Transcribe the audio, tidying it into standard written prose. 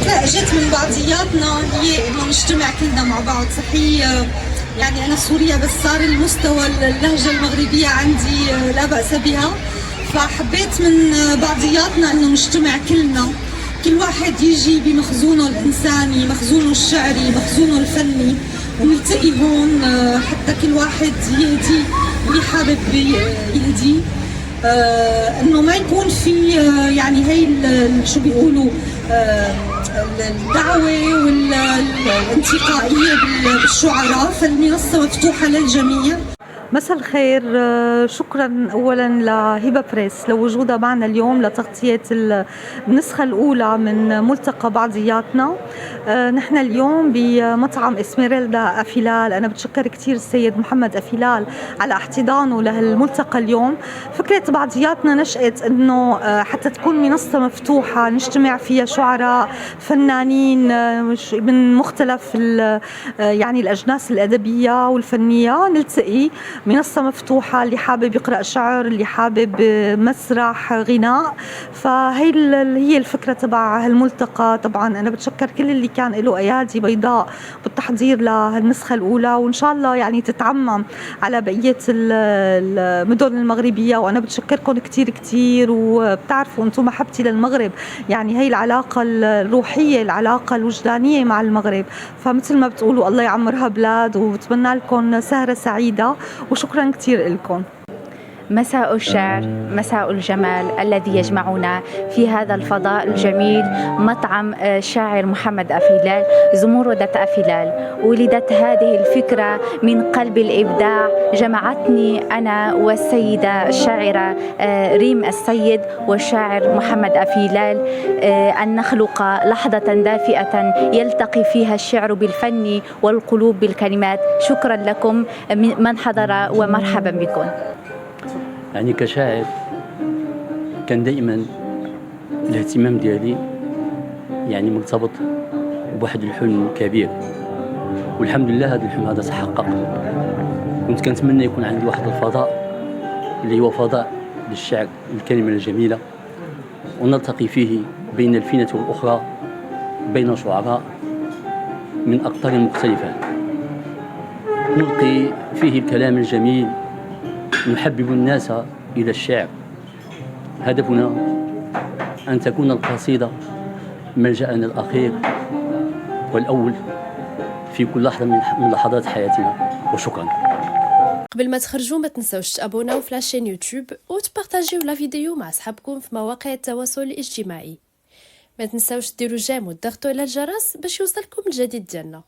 اجت من بعضياتنا هي انه نجتمع كلنا مع بعض. صحيح يعني انا سوريا، بس صار المستوى اللهجه المغربيه عندي لا باس بها، فحبيت من بعضياتنا انه نجتمع كلنا، كل واحد يجي بمخزونه الانساني، مخزونه الشعري، مخزونه الفني، ونلتقي هون حتى كل واحد يهدي اللي حابب يهدي. انه ما يكون في يعني هي شو بيقولوا الدعوه والانتقائيه بالشعراء، فالمنصه مفتوحه للجميع. مساء الخير، شكرا اولا لهبه بريس لوجودها معنا اليوم لتغطيه النسخه الاولى من ملتقى بعضياتنا. نحن اليوم بمطعم اسميريلدا افيلال. انا بتشكر كثير السيد محمد افيلال على احتضانه لهالملتقى اليوم. فكره بعضياتنا نشأت انه حتى تكون منصه مفتوحه نجتمع فيها شعراء فنانين من مختلف يعني الاجناس الادبيه والفنيه، نلتقي منصة مفتوحة، اللي حابب يقرأ شعر، اللي حابب مسرح، غناء. فهي هي الفكرة تبع هالملتقى. طبعا أنا بتشكر كل اللي كان له أيادي بيضاء بالتحضير لهالنسخة الأولى، وإن شاء الله يعني تتعمم على بقية المدن المغربية. وأنا بتشكركم كتير كتير، وبتعرفوا أنتم محبتي للمغرب، يعني هي العلاقة الروحية، العلاقة الوجدانية مع المغرب. فمثل ما بتقولوا الله يعمرها بلاد، وبتمنى لكم سهرة سعيدة، وشكرا كثير لكم. مساء الشعر، مساء الجمال الذي يجمعنا في هذا الفضاء الجميل، مطعم الشاعر محمد أفيلال، زمردة أفيلال. ولدت هذه الفكرة من قلب الإبداع، جمعتني أنا والسيدة الشاعرة ريم السيد والشاعر محمد أفيلال، أن نخلق لحظة دافئة يلتقي فيها الشعر بالفن والقلوب بالكلمات. شكرا لكم من حضر ومرحبا بكم. يعني كشاعر كان دائما الاهتمام ديالي يعني مرتبط بواحد الحلم كبير، والحمد لله هذا الحلم هذا تحقق. كنت كنتمنى يكون عندي واحد الفضاء اللي هو فضاء للشعر، الكلمة الجميلة، ونلتقي فيه بين الفينة والأخرى، بين شعراء من أقطار مختلفة، نلقي فيه الكلام الجميل، نحبب الناس إلى الشعر. هدفنا أن تكون القصيدة ملجأنا الأخير والأول في كل لحظة من لحظات حياتنا. وشكرا. قبل ما تخرجوا ما تنسوش تابوناو في لاشين يوتيوب وتبارطاجيو لا فيديو مع اصحابكم في مواقع التواصل الاجتماعي. ما تنسوش ديروا جيم وتضغطوا على الجرس باش يوصلكم الجديد ديالنا.